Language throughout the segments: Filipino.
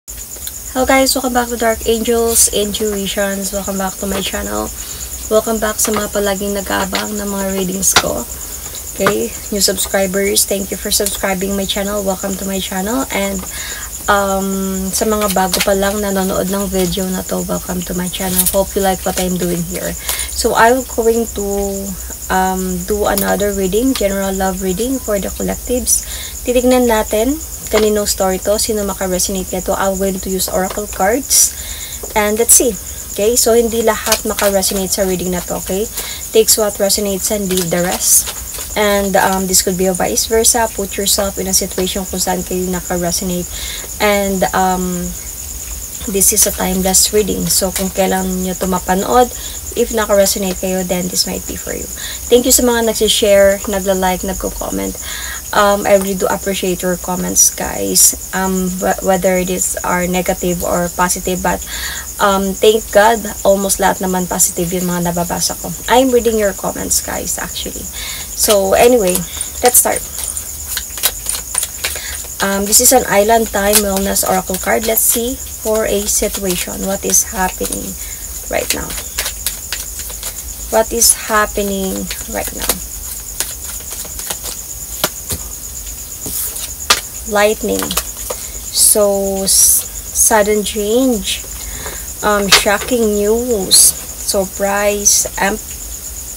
Hello guys, welcome back to Dark Angels Intuitions. Welcome back to my channel. Welcome back sa mga palaging nag-aabang ng mga readings ko. Okay, new subscribers, thank you for subscribing my channel. Welcome to my channel. And sa mga bago pa lang nanonood ng video na to, welcome to my channel. Hope you like what I'm doing here. So I'm going to do another reading, general love reading for the collectives. Titignan natin kanino story to, sino maka-resonate nito. I'm going to use oracle cards and let's see. Okay, so hindi lahat maka-resonate sa reading na to, okay? Takes what resonates and leave the rest. And this could be a vice versa. Put yourself in a situation kung saan kayo naka-resonate. And this is a timeless reading. So kung kailan nyo ito mapanood, if naka-resonate kayo, then this might be for you. Thank you sa mga nagsishare, nagla-like, nagko-comment. I really do appreciate your comments, guys. Whether it is are negative or positive, but thank God, almost lahat naman positive yung mga nababasa ko. I'm reading your comments, guys, actually. So anyway, let's start. This is an Island Time Wellness Oracle card. Let's see for a situation. What is happening right now? What is happening right now? Lightning. So sudden change, shocking news, surprise,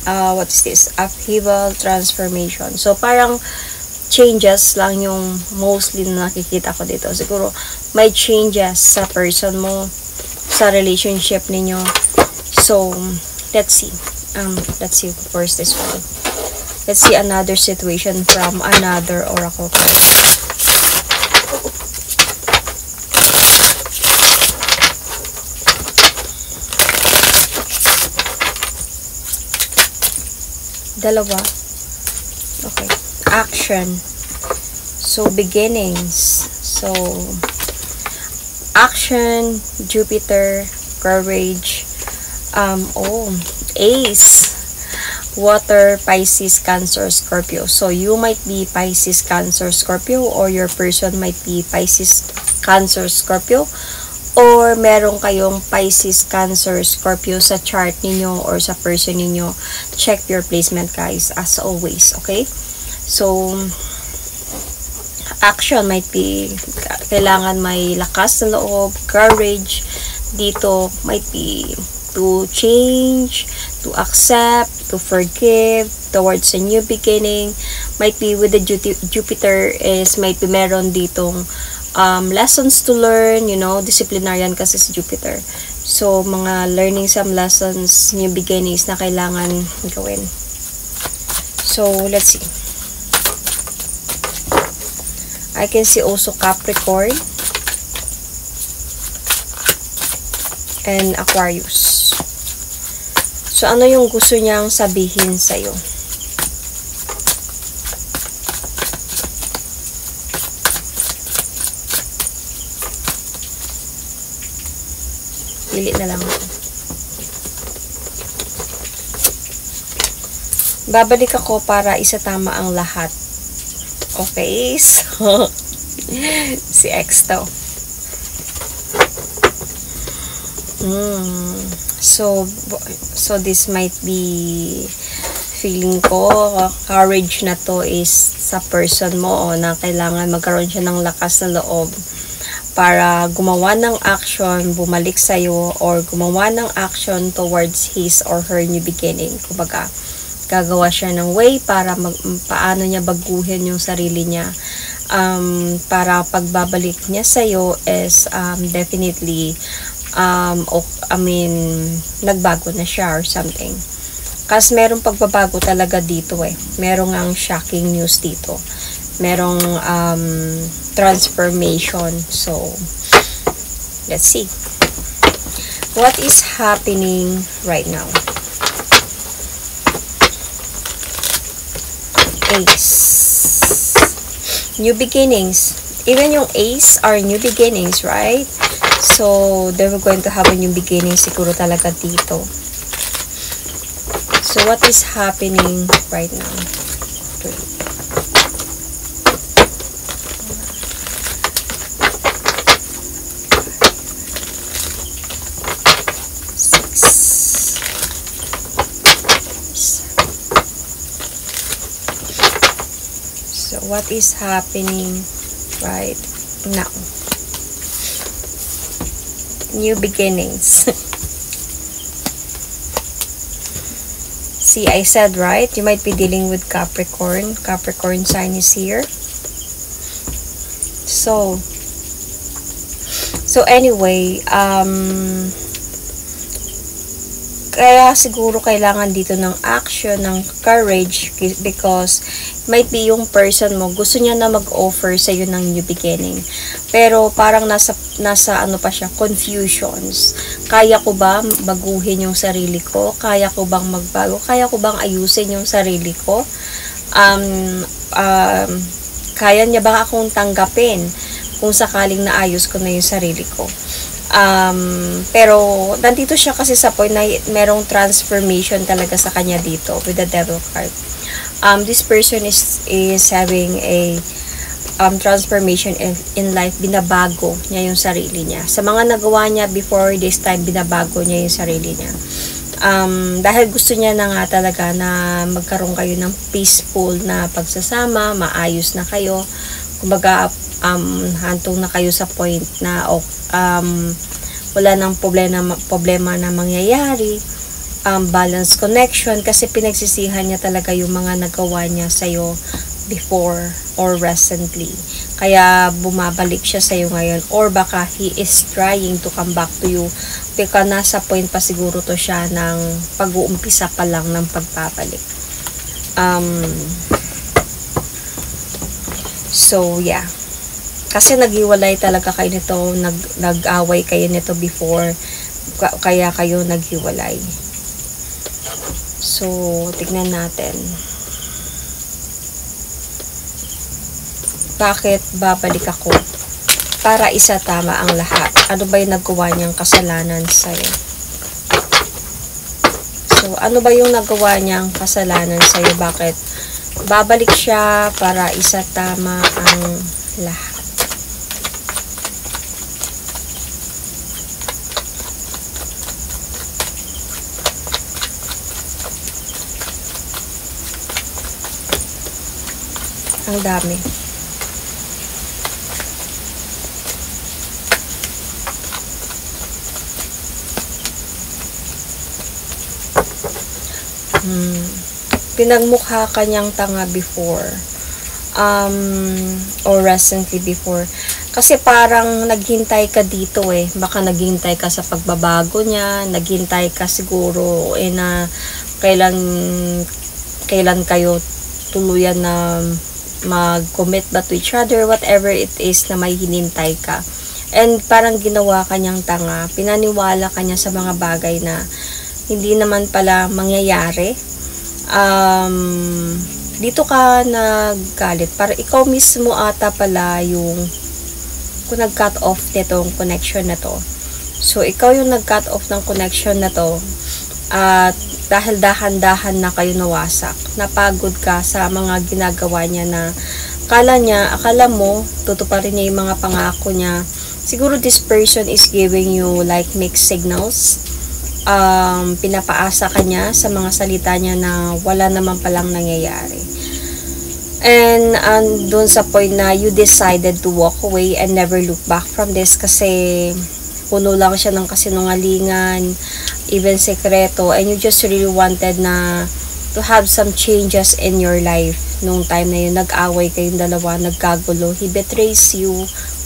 what is this? Upheaval, transformation. So parang changes lang yung mostly na nakikita ko dito. Siguro may changes sa person mo, sa relationship ninyo. So let's see. Let's see first this one. Let's see another situation from another oracle card. Dalawa. Okay. Action. So, beginnings. So, action, Jupiter, courage, Ace, water, Pisces, Cancer, Scorpio. So, you might be Pisces, Cancer, Scorpio, or your person might be Pisces, Cancer, Scorpio, or meron kayong Pisces, Cancer, Scorpio sa chart ninyo or sa person ninyo. Check your placement, guys, as always, okay? So, action might be, kailangan may lakas na loob, courage, dito might be to change, to accept, to forgive, towards a new beginning. Might be with the Jupiter is, might be meron ditong lessons to learn, you know, disciplinarian kasi si Jupiter. So, mga learning some lessons, new beginnings na kailangan gawin. So, let's see. I can see also Capricorn and Aquarius. So, ano yung gusto niyang sabihin sa'yo? Pili na lang ako. Babalik ako para isatama ang lahat. Okay, so si X to. So this might be, feeling ko, courage na to is sa person mo, na kailangan magkaroon siya ng lakas na loob para gumawa ng action, bumalik sa'yo, or gumawa ng action towards his or her new beginning. Kumbaga, gagawa siya ng way para paano niya baguhin yung sarili niya. Para pagbabalik niya sa'yo is definitely, nagbago na siya or something. Kasi merong pagbabago talaga dito eh. Merong ang shocking news dito. Merong transformation. So, let's see. What is happening right now? Ace. New beginnings. Even yung Ace are new beginnings, right? So, they were going to have a new beginning siguro talaga dito. So, what is happening right now? what is happening right now. New beginnings. See, I said right, you might be dealing with Capricorn. Capricorn sign is here. So anyway, kaya siguro kailangan dito ng action, ng courage, because might be yung person mo, gusto niya na mag-offer sa iyo ng new beginning. Pero parang nasa ano pa siya, confusions. Kaya ko ba baguhin yung sarili ko? Kaya ko bang magbago? Kaya ko bang ayusin yung sarili ko? Kaya niya ba akong tanggapin kung sakaling naayos ko na yung sarili ko? Pero nandito siya kasi sa point na merong transformation talaga sa kanya dito with the Devil card. This person is having a transformation in life. Binabago niya yung sarili niya. Sa mga nagawa niya before this time, binabago niya yung sarili niya. Dahil gusto niya na nga talaga na magkaroon kayo ng peaceful na pagsasama, maayos na kayo. Kumbaga, hantong na kayo sa point na wala nang problema na mangyayari. Balance connection, kasi pinagsisihan niya talaga yung mga nagawa niya sa'yo before or recently. Kaya bumabalik siya sa'yo ngayon, or baka he is trying to come back to you because nasa point pa siguro to siya ng pag-uumpisa pa lang ng pagbabalik. So yeah, kasi naghiwalay talaga kayo nito, nag-away kayo nito before, kaya kayo naghiwalay. So tignan natin, bakit babalik ako? Para isatama ang lahat. Ano ba yung nagawa niyang kasalanan sa'yo? So ano ba yung nagawa niyang kasalanan sa'yo? Bakit babalik siya para isatama ang lahat? Ang dami. Pinagmukha kanyang tanga before, or recently before, kasi parang naghintay ka dito baka naghintay ka sa pagbabago niya, naghintay ka siguro na kailan kayo tuluyan na mag-commit ba to each other, whatever it is na may hinintay ka. And parang ginawa kanyang tanga, pinaniwala kanya sa mga bagay na hindi naman pala mangyayari. Dito ka naggalit, para ikaw mismo ata pala yung kung nag-cut off nitong connection na to. So ikaw yung nag-cut off ng connection na to, at dahil dahan-dahan na kayo nawasak, napagod ka sa mga ginagawa niya na akala mo tutuparin niya yung mga pangako niya. Siguro this person is giving you like mixed signals. Pinapaasa ka niya sa mga salita niya na wala naman palang nangyayari. And doon sa point na you decided to walk away and never look back from this, kasi puno lang siya ng kasinungalingan, even sekreto, and you just really wanted na to have some changes in your life. Nung time na yun, nag-away kayong dalawa, nagkagulo, he betrays you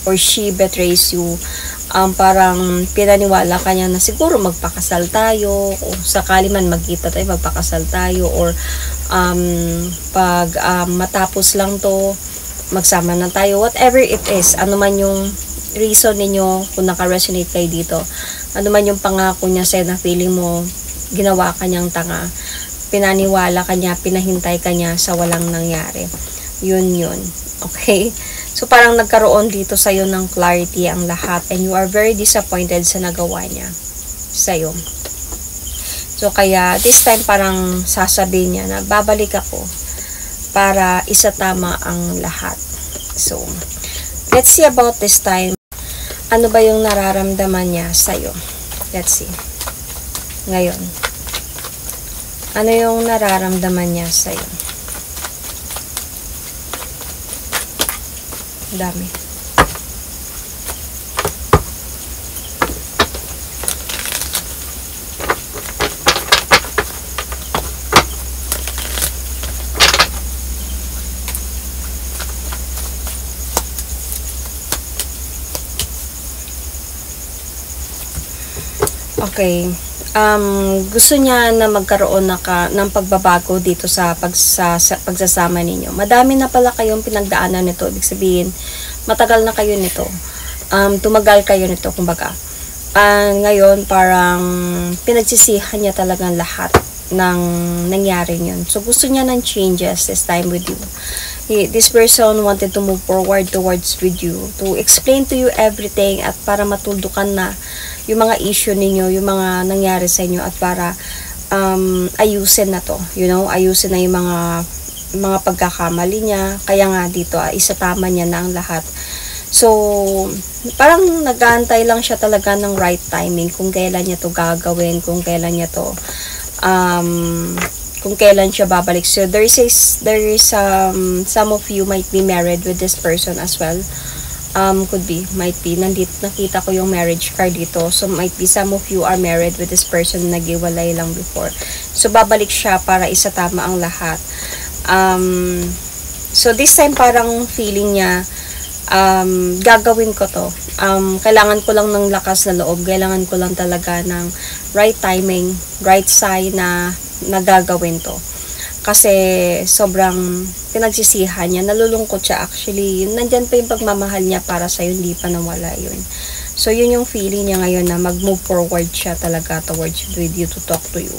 or she betrays you. Parang pinaniwala ka niya na siguro magpakasal tayo, o sakali man magkita tayo, magpakasal tayo, or pag matapos lang to, magsama na tayo, whatever it is, ano man yung reason ninyo, kung naka-resonate kayo dito, ano man yung pangako niya sa'yo na feeling mo ginawa ka niyang tanga, pinaniwala ka niya, pinahintay ka niya sa walang nangyari, yun, okay? So parang nagkaroon dito sa'yo ng clarity ang lahat, and you are very disappointed sa nagawa niya sa'yo. So kaya this time parang sasabihin niya na babalik ako para isatama ang lahat. So let's see about this time. Ano ba yung nararamdaman niya sa'yo? Let's see. Ngayon. Ano yung nararamdaman niya sa'yo? Dami. Okay. Gusto niya na magkaroon ng pagbabago dito sa pagsasama ninyo. Madami na pala kayong pinagdaanan nito. Ibig sabihin, matagal na kayo nito. Tumagal kayo nito, kumbaga. Ngayon, parang pinagsisihan niya talagang lahat ng nangyari yun. So, gusto niya ng changes this time with you. This person wanted to move forward towards with you, to explain to you everything at para matuldukan na yung mga issue ninyo, yung mga nangyari sa inyo at para ayusin na to, ayusin na yung mga pagkakamali niya. Kaya nga dito, isatama niya na ang lahat. So, parang nag-aantay lang siya talaga ng right timing kung kailan niya to gagawin, kung kailan niya to kung kailan siya babalik. So, there is some of you might be married with this person as well. Might be, nakita ko yung marriage card dito. So, might be some of you are married with this person na nag-iwalay lang before. So, babalik siya para isatama ang lahat. So, this time parang feeling niya, gagawin ko to. Kailangan ko lang ng lakas na loob. Kailangan ko lang talaga ng right timing, right sign na nagagawin to. Kasi sobrang pinagsisihan niya, nalulungkot siya actually. Nandyan pa yung pagmamahal niya para sa'yo, hindi pa nawala yun. So, yun yung feeling niya ngayon na mag-move forward siya talaga towards with you, to talk to you.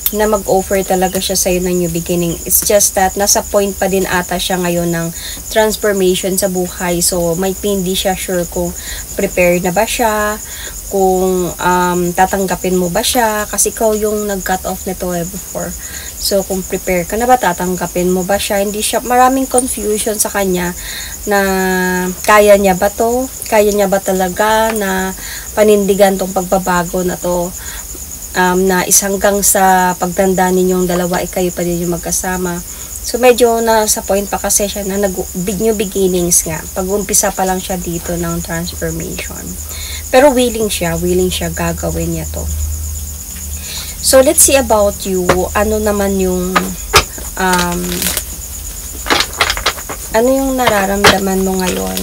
Na mag-offer talaga siya sa'yo ng new beginning. It's just that, nasa point pa din ata siya ngayon ng transformation sa buhay. So, might be hindi siya sure kung prepared na ba siya, kung tatanggapin mo ba siya, kasi ikaw yung nag-cut off nito before. So, kung prepare ka na ba, tatanggapin mo ba siya, hindi siya, maraming confusion sa kanya na kaya niya ba to, kaya niya ba talaga na panindigan tong pagbabago na to, na hanggang sa pagtanda ninyong dalawa, kayo pa din yung magkasama. So, medyo nasa point pa kasi siya na new beginnings nga. Pag-umpisa pa lang siya dito ng transformation. Pero willing siya gagawin niya to. So, let's see about you. Ano naman yung ano yung nararamdaman mo ngayon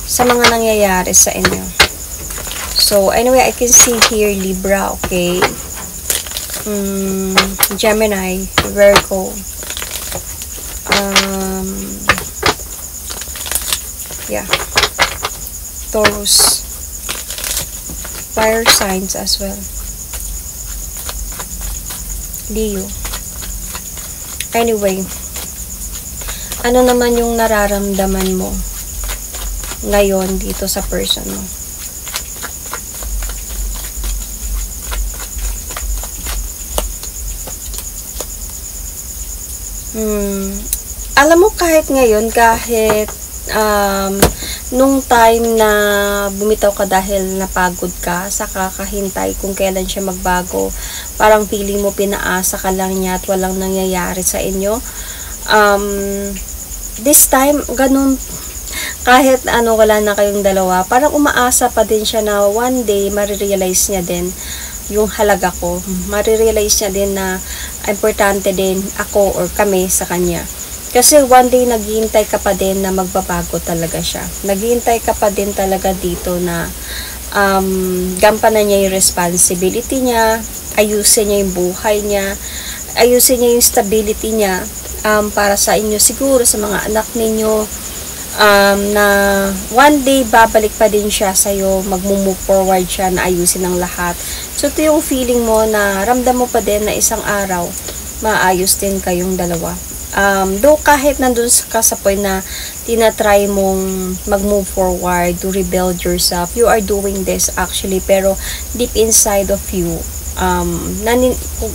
sa mga nangyayari sa inyo? So, anyway, I can see here Libra, okay? Gemini, Virgo, yeah, Taurus, fire signs as well, Leo. Anyway, ano naman yung nararamdaman mo ngayon dito sa person mo? Alam mo, kahit ngayon, kahit nung time na bumitaw ka dahil napagod ka sa kakahintay kung kailan siya magbago, parang feeling mo pinaasa ka lang niya at walang nangyayari sa inyo, this time, ganun, kahit wala na kayong dalawa, parang umaasa pa din siya na one day marirealize niya din yung halaga ko, marirealize niya din na importante din ako or kami sa kanya. Kasi one day naghihintay ka pa din na magbabago talaga siya. Naghihintay ka pa din talaga dito na gampanan niya yung responsibility niya, ayusin niya yung buhay niya, ayusin niya yung stability niya para sa inyo, siguro sa mga anak ninyo, na one day babalik pa din siya sa'yo, mag-move forward siya na ayusin ang lahat. So, ito yung feeling mo na ramdam mo pa din na isang araw maayos din kayong dalawa. Though kahit nandun ka sa point na tinatry mong mag-move forward to rebuild yourself, you are doing this actually, pero deep inside of you,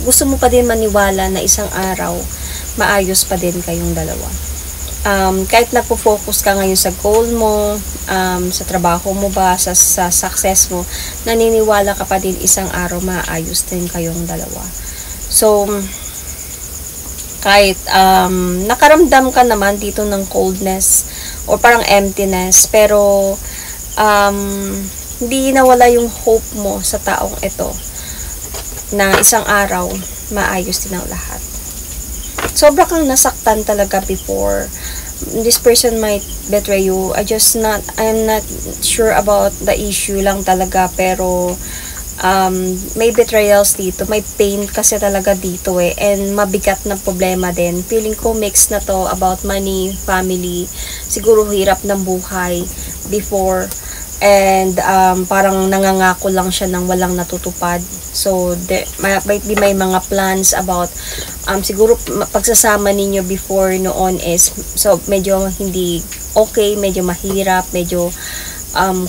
gusto mo pa din maniwala na isang araw maayos pa din kayong dalawa. Kahit nagpo-focus ka ngayon sa goal mo, sa trabaho mo ba, sa success mo, naniniwala ka pa din isang araw maayos din kayong dalawa. So, kahit nakaramdam ka naman dito ng coldness or parang emptiness, pero hindi nawala yung hope mo sa taong ito na isang araw maayos din ang lahat. Sobra kang nasaktan talaga before. This person might betray you. I'm not sure about the issue lang talaga, pero may betrayals dito, may pain kasi talaga dito and mabigat na problema din. Feeling ko mix na to about money, family, siguro hirap ng buhay before, and parang nangangako lang siya ng walang natutupad. So might be may mga plans about siguro pagsasama ninyo before noon is so medyo hindi okay, medyo mahirap, medyo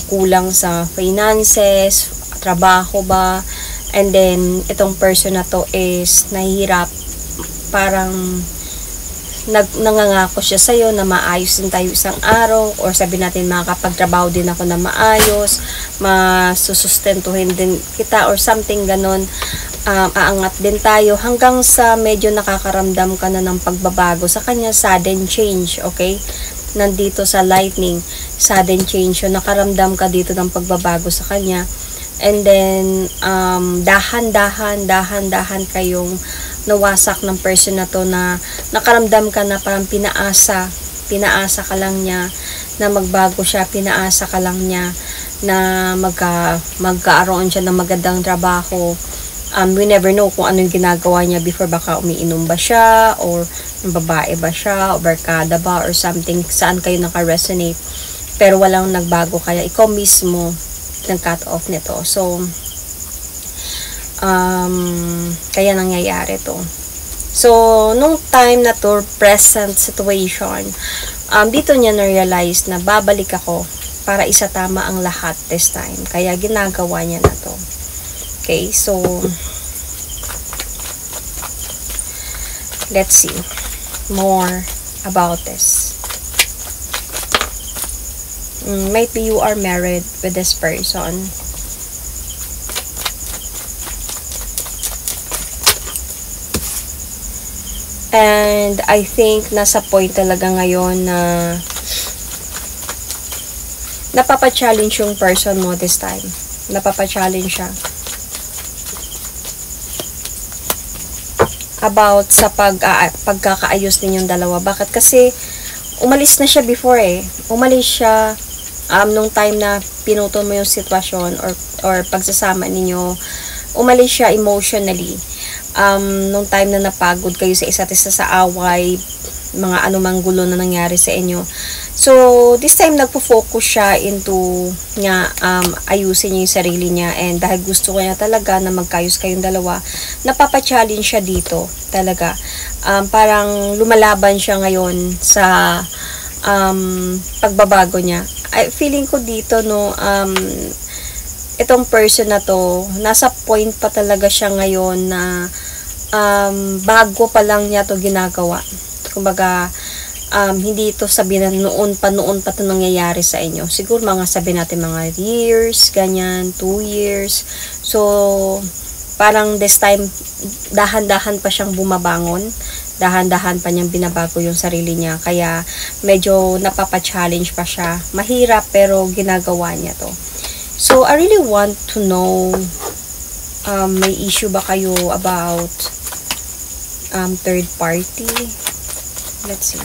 kulang sa finances, trabaho ba, and then itong person na to is nahihirap, parang nangangako siya sa'yo na maayos din tayo isang araw, or sabi natin makakapagtrabaho din ako na maayos, masusustentuhin din kita or something ganon, aangat din tayo, hanggang sa medyo nakakaramdam ka na ng pagbabago sa kanya, sudden change, okay? Nandito sa lightning, sudden change, so nakaramdam ka dito ng pagbabago sa kanya. And then, dahan-dahan kayong nawasak ng person na to, na nakaramdam ka na parang pinaasa ka lang niya na magbago siya, pinaasa ka lang niya na magkaaroon siya ng magandang trabaho. We never know kung ano yung ginagawa niya before, baka umiinom ba siya, or babae ba siya, o barkada ba, or something, saan kayo naka-resonate, pero walang nagbago, kaya ikaw mismo nag-cut off nito. So kaya nangyayari to. So nung time na to, present situation, dito niya na-realize na babalik ako para isatama ang lahat this time, kaya ginagawa niya na to. Okay, so let's see more about this. Might be you are married with this person. And I think nasa point talaga ngayon na napapa-challenge yung person mo this time. Napapa-challenge siya about sa pagkakaayos ninyong dalawa. Bakit? Kasi umalis na siya before Umalis siya nung time na pinutol mo yung sitwasyon or pagsasama ninyo. Umalis siya emotionally. Nung time na napagod kayo sa isa't isa sa away, mga anumang gulo na nangyari sa inyo. So, this time nagpo-focus siya into ayusin niya yung sarili niya, and dahil gusto niya talaga na magkayos kayong dalawa, napapa-challenge siya dito talaga. Parang lumalaban siya ngayon sa pagbabago niya. Feeling ko dito itong person na to, nasa point pa talaga siya ngayon na bago pa lang niya to ginagawa. Kumbaga, hindi ito sabi na noon pa ito nangyayari sa inyo. Siguro mga sabi natin mga years, ganyan, 2 years. So, parang this time, dahan-dahan pa siyang bumabangon. Dahan-dahan pa niyang binabago yung sarili niya. Kaya, medyo napapa-challenge pa siya. Mahirap, pero ginagawa niya to. So, I really want to know, may issue ba kayo about third party? Let's see.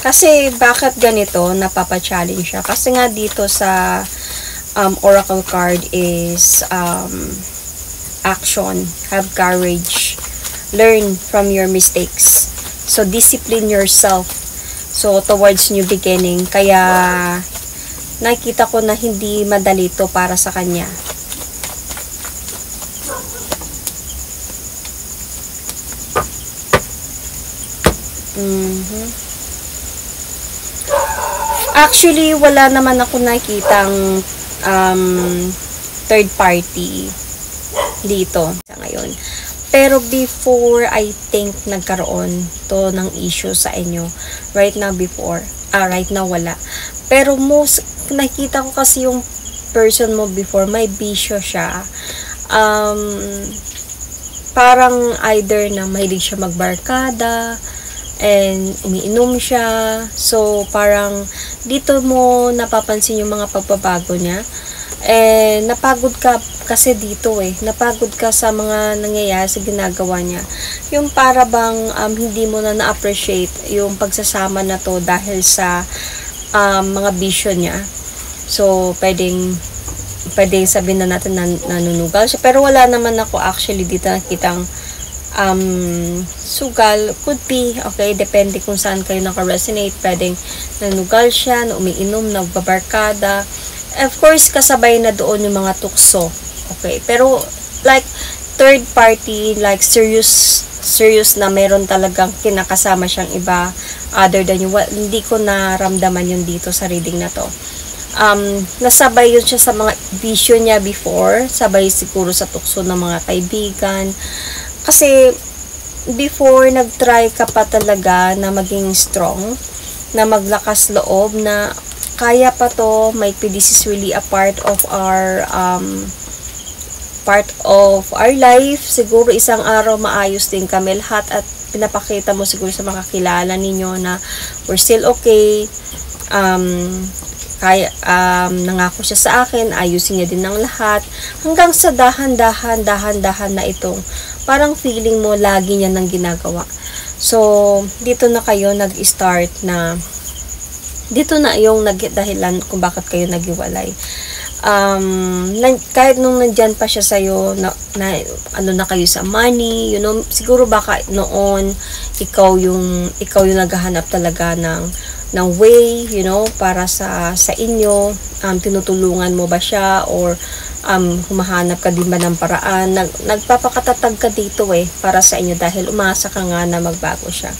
Kasi, bakit ganito, napapa-challenge siya? Kasi nga dito sa oracle card is action, have courage, learn from your mistakes. So, discipline yourself. So, towards new beginning. Kaya, nakita ko na hindi madali to para sa kanya. Actually, wala naman ako nakitang third party dito sa ngayon. Pero before, I think nagkaroon to ng issue sa inyo. Right now, right now, wala. Pero nakita ko kasi yung person mo before, may bisyo siya. um, parang either na mahilig siya magbarkada, and umiinom siya. So, parang dito mo napapansin yung mga pagbabago niya. And napagod ka kasi dito napagod ka sa mga nangyayari sa ginagawa niya. Yung para bang hindi mo na na-appreciate yung pagsasama na to dahil sa mga vision niya. So, pwedeng sabihin na natin na nanunugal siya. Pero wala naman ako actually dito nakitang sugal. Could be, okay, depende kung saan kayo naka-resonate. Pwedeng nanugal siya, na umiinom, nagbabarkada. Of course, kasabay na doon yung mga tukso. Okay, pero like third party, like serious na meron talagang kinakasama siyang iba other than yung hindi ko naramdaman yun dito sa reading na to. Nasabay yun siya sa mga vision niya before, sabay siguro sa tukso ng mga kaibigan. Kasi before nagtry ka pa talaga na maging strong, na maglakas loob, na kaya pa to, this is really a part of our life. Siguro isang araw maayos din kami lahat at pinapakita mo siguro sa mga kilala ninyo na we're still okay. Nangako siya sa akin, ayusin niya din ng lahat, hanggang sa dahan-dahan na itong parang feeling mo lagi niya nang ginagawa. So dito na kayo nag-start na, dito na yung dahilan kung bakit kayo naghiwalay. Kahit nung nandyan pa siya sa'yo, ano na kayo sa money, siguro baka noon, ikaw yung naghahanap talaga ng way, para sa inyo, tinutulungan mo ba siya, or humahanap ka din ba ng paraan, nagpapakatatag ka dito para sa inyo, dahil umasa ka nga na magbago siya.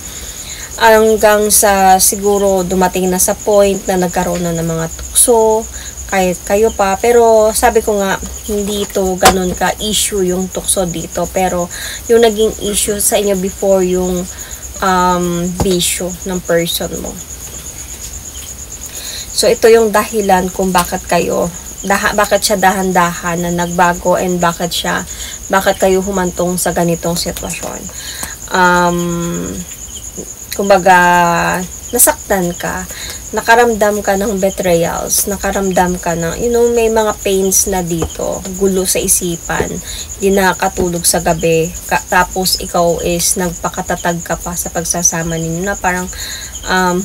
Hanggang sa siguro dumating na sa point na nagkaroon na ng mga tukso, kahit kayo pa. Pero sabi ko nga, hindi ito ganun ka issue yung tukso dito. Pero yung naging issue sa inyo before yung bisyo ng person mo. So ito yung dahilan kung bakit siya dahan-dahan na nagbago, and bakit kayo humantong sa ganitong sitwasyon. Kumbaga, nasaktan ka, nakaramdam ka ng betrayals, nakaramdam ka ng, may mga pains na dito, gulo sa isipan, hindi nakakatulog sa gabi, tapos ikaw is nagpakatatag ka pa sa pagsasama ninyo, na parang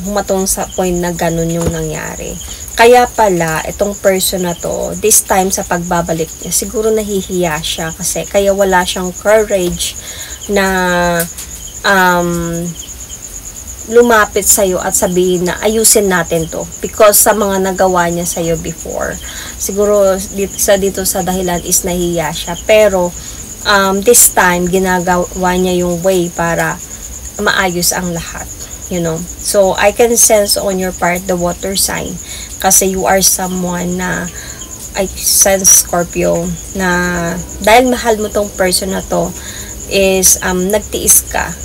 humatong sa point na ganun yung nangyari. Kaya pala, itong person na to, this time sa pagbabalik niya, siguro nahihiya siya kasi kaya wala siyang courage na lumapit sa'yo at sabihin na ayusin natin to, because sa mga nagawa niya sa'yo before. Siguro dito sa dahilan is nahiya siya, pero this time ginagawa niya yung way para maayos ang lahat, so I can sense on your part the water sign, kasi you are someone na I sense, Scorpio, na dahil mahal mo tong person na to is nagtiis ka,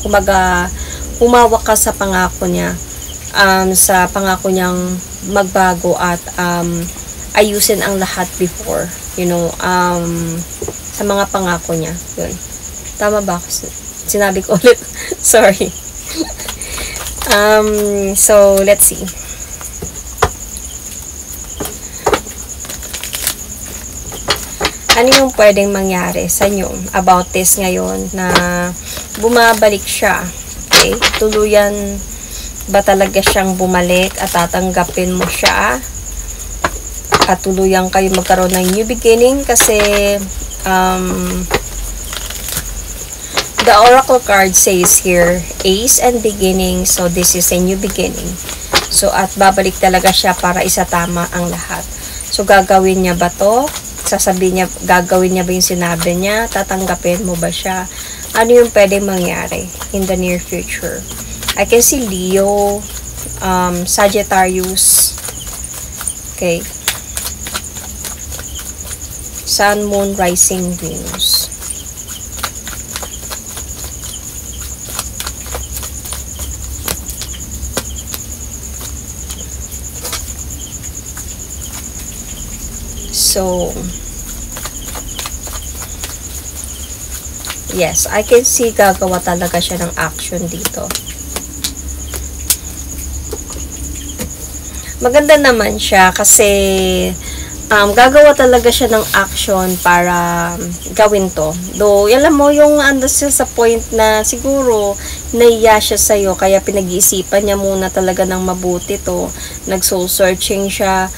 kumaga umawak ka sa pangako niya, sa pangako niyang magbago at ayusin ang lahat before, sa mga pangako niya. Yun. Tama ba ako? Sinabi ko ulit. Sorry. So let's see. Ano yung pwedeng mangyari sa inyo about this ngayon na bumabalik siya? Okay? Tuluyan ba talaga siyang bumalik at tatanggapin mo siya? At tuluyan kayo magkaroon ng new beginning? Kasi the oracle card says here, Ace and beginning. So this is a new beginning. So at babalik talaga siya para isatama ang lahat. So gagawin niya ba to? Sasabihin niya, gagawin niya ba yung sinabi niya? Tatanggapin mo ba siya? Ano yung pwedeng mangyari in the near future? I can see Leo, Sagittarius, okay, Sun, Moon, Rising, Venus. So Yes, I can see gagawa talaga siya ng action dito. Maganda naman siya kasi gagawa talaga siya ng action para gawin to. Though, alam mo, yung ando siya sa point na siguro naiya siya sa'yo, kaya pinag-iisipan niya muna talaga ng mabuti to. Nag-soul-searching siya.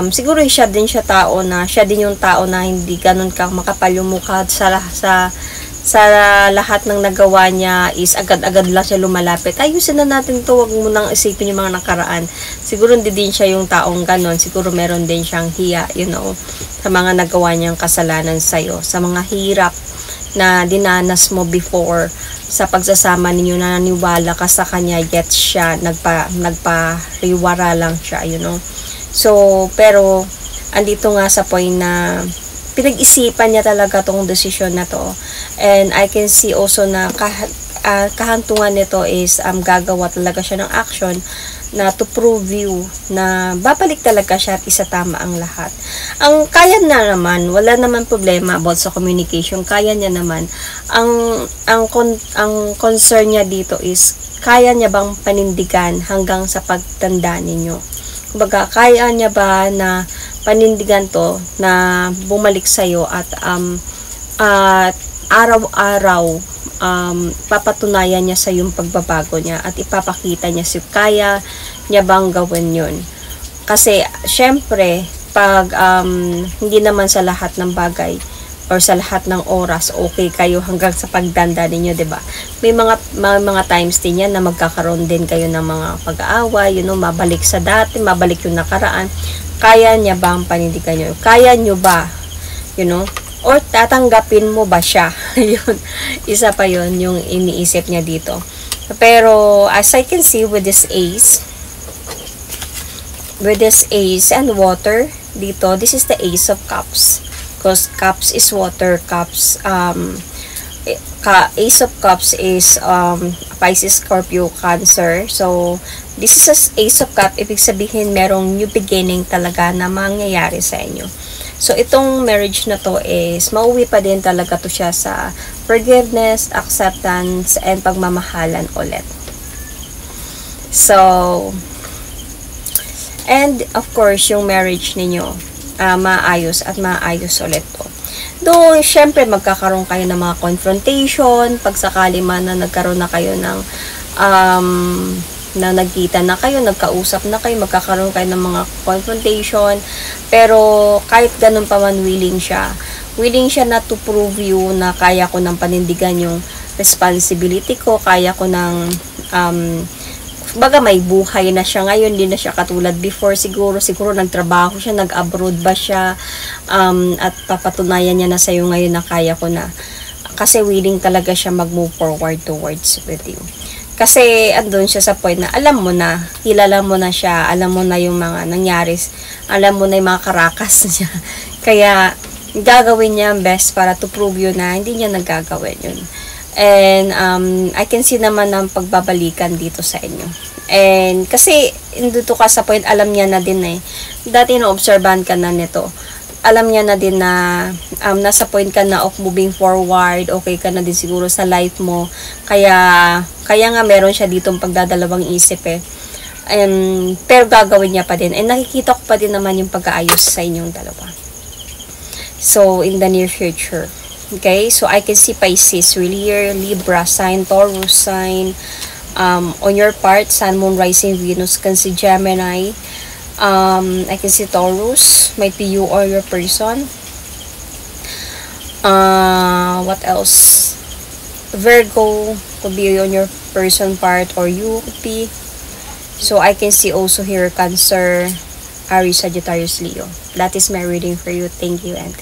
Siguro siya din yung tao na hindi ganun ka makapal yung mukha sa lahat ng nagawa niya is agad-agad lang siya lumalapit. Ayusin na natin to, wag mo nang isipin yung mga nakaraan. Siguro hindi din siya yung taong ganon. Siguro meron din siyang hiya, sa mga nagawa niyang kasalanan sa'yo. Sa mga hirap na dinanas mo before sa pagsasama ninyo, na naniwala ka sa kanya, yet siya nagpariwara lang siya, So, pero andito nga sa point na pinag-isipan niya talaga tong desisyon na to. And I can see also na kahantungan nito is gagawa talaga siya ng action na to prove you na babalik talaga siya at isatama ang lahat. Ang kaya na naman, wala naman problema about sa communication, kaya niya naman. Ang concern niya dito is, kaya niya bang panindigan hanggang sa pagtanda ninyo? Kumbaga, kaya niya ba na panindigan to na bumalik sa'yo at araw-araw papatunayan niya sa yung pagbabago niya at ipapakita niya kaya niya bang gawin yun. Kasi syempre pag hindi naman sa lahat ng bagay or sa lahat ng oras okay kayo hanggang sa pagdanda ninyo, 'di ba? May mga times din yan na magkakaroon din kayo ng mga pag-aaway, mabalik sa dati, mabalik yung nakaraan. Kaya niya ba ang panindigan niyo? Kaya niyo ba, or tatanggapin mo ba siya? Yun, isa pa yun yung iniisip niya dito. Pero as I can see with this ace and water dito, this is the Ace of Cups. Because cups is water, cups, Ace of Cups is Pisces, Scorpio, Cancer. So, this is Ace of Cups. Ibig sabihin, merong new beginning talaga na mangyayari sa inyo. So, itong marriage na to is, mauwi pa din talaga to siya sa forgiveness, acceptance, and pagmamahalan ulit. So, and of course, yung marriage ninyo, maayos at maayos ulit to. Though, syempre, magkakaroon kayo ng mga confrontation, pag sakali man na nagkaroon na kayo ng, na nagkita na kayo, nagkausap na kayo, magkakaroon kayo ng mga confrontation, pero kahit ganun pa man, willing siya na to prove you na kaya ko nang panindigan yung responsibility ko, kaya ko nang, baga may buhay na siya ngayon, hindi na siya katulad before. Siguro nagtrabaho siya, nag-abroad ba siya, at papatunayan niya na sa'yo ngayon na kaya ko na, kasi willing talaga siya mag-move forward towards with you. Kasi andun siya sa point na alam mo na, kilala mo na siya, alam mo na yung mga nangyari, alam mo na yung mga karakas niya, kaya gagawin niya ang best para to prove you na hindi niya nagagawin yun. And I can see naman ng pagbabalikan dito sa inyo. And kasi dito ka sa point, alam niya na din dati na-obserban ka na nito. Alam niya na din na nasa point ka na of moving forward, okay ka na din siguro sa life mo. Kaya nga meron siya ditong pagdadalawang isip pero gagawin niya pa din. And nakikita ko pa din naman yung pag-aayos sa inyong dalawa. So, in the near future. Okay, so I can see Pisces, really here, Libra sign, Taurus sign, on your part, Sun, Moon, Rising, Venus, can see Gemini, I can see Taurus, might be you or your person, what else, Virgo, could be on your person part, or you could be, so I can see also here, Cancer, Aries, Sagittarius, Leo. That is my reading for you. Thank you and